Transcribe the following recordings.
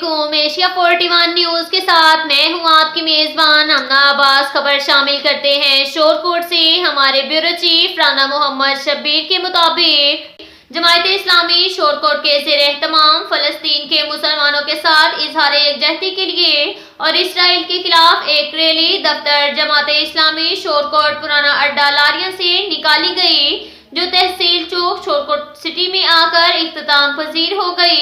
वालेकुम। Asia 41 news के साथ मैं हूं आपकी मेजबान अमना अब्बास। खबर शामिल करते हैं शोरकोट से। हमारे ब्यूरो चीफ राना मोहम्मद शब्बीर के मुताबिक जमायत इस्लामी शोरकोट के ज़ेर-ए-एहतमाम फलस्तीन के मुसलमानों के साथ इजहार यकजहती के लिए और इसराइल के खिलाफ एक रैली दफ्तर जमात इस्लामी शोरकोट पुराना अड्डा लारिया से निकाली गई, जो तहसील चौक शोरकोट सिटी में आकर इख्तिताम पजीर हो गई।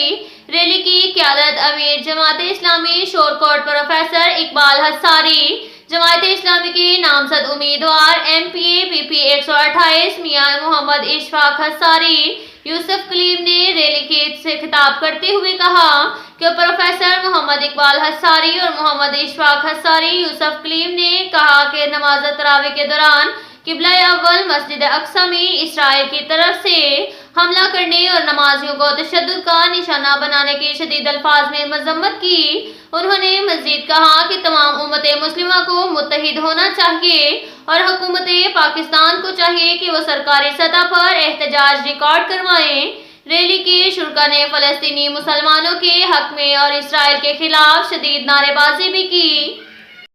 रैली की क़यादत अमीर जमात इस्लामी शोरकोट प्रोफेसर इकबाल हसारी, जमात इस्लामी के नामजद उम्मीदवार MPA PP 128 मियां मोहम्मद इशफाक हसारी यूसुफ कलीम ने रैली से खिताब करते हुए कहा कि प्रोफेसर मोहम्मद इकबाल हसारी और मोहम्मद इशफाक हसारी यूसुफ कलीम ने कहा कि नमाज तरावी के दौरान किबला अव्वल मस्जिद अक्सा में इसराइल की तरफ से हमला करने और नमाजियों को तशद्दुद का निशाना बनाने की शदीद अल्फाज में मजम्मत की। उन्होंने मजीद कहा कि तमाम उम्मत मुस्लिमा को मुत्तहिद होना चाहिए और हुकूमत पाकिस्तान को चाहिए कि वो सरकारी सतह पर एहतजाज रिकॉर्ड करवाएं। रैली के शुरका ने फलस्तीनी मुसलमानों के हक में और इसराइल के खिलाफ शदीद नारेबाजी भी की।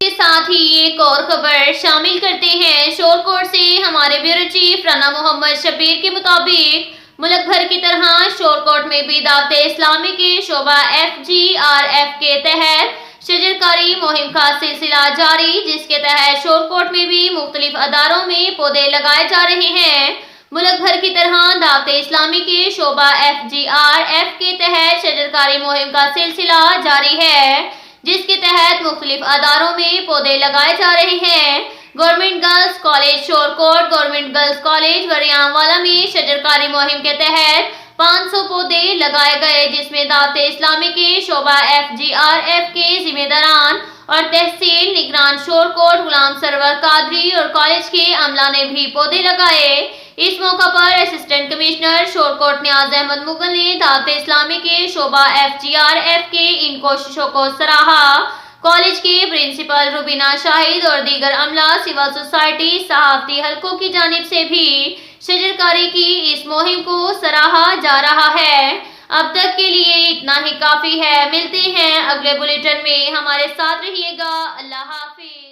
के साथ ही एक और खबर शामिल करते हैं शोरकोट से। हमारे ब्यूरो चीफ राना मोहम्मद शब्बीर के मुताबिक मुल्क भर की तरह शोरकोट में भी दावत इस्लामी के शोबा FGRF के तहत शजरकारी मुहिम का सिलसिला जारी, जिसके तहत शोरकोट में भी मुख्तलिफ अदारों में पौधे लगाए जा रहे हैं। मुल्क भर की तरह दावत इस्लामी के शोबा FGRF के तहत शजरकारी मुहिम का सिलसिला जारी है, जिसके तहत मुख्तलिफ अदारों में पौधे लगाए जा रहे हैं। Government girls college Shorkot, government girls college Wariyanwala में शजरकारी मुहिम के तहत 500 पौधे लगाए गए, जिसमें दावत इस्लामी के शोबा FGRF के जिम्मेदारान और तहसील निगरान शोरकोट गुलाम सरवर कादरी और कॉलेज के अमला ने भी पौधे लगाए। इस मौका पर असिस्टेंट कमिश्नर शोरकोट नियाज अहमद मुगल ने दावत इस्लामी के शोबा FGRF के इन कोशिशों को सराहा। कॉलेज के प्रिंसिपल रुबीना शाहिद और दीगर अमला, सिविल सोसाइटी, सहाफती हलकों की जानिब से भी शजरकारी की इस मुहिम को सराहा जा रहा है। अब तक के लिए इतना ही काफी है। मिलते हैं अगले बुलेटिन में, हमारे साथ रहिएगा। अल्लाह हाफिज।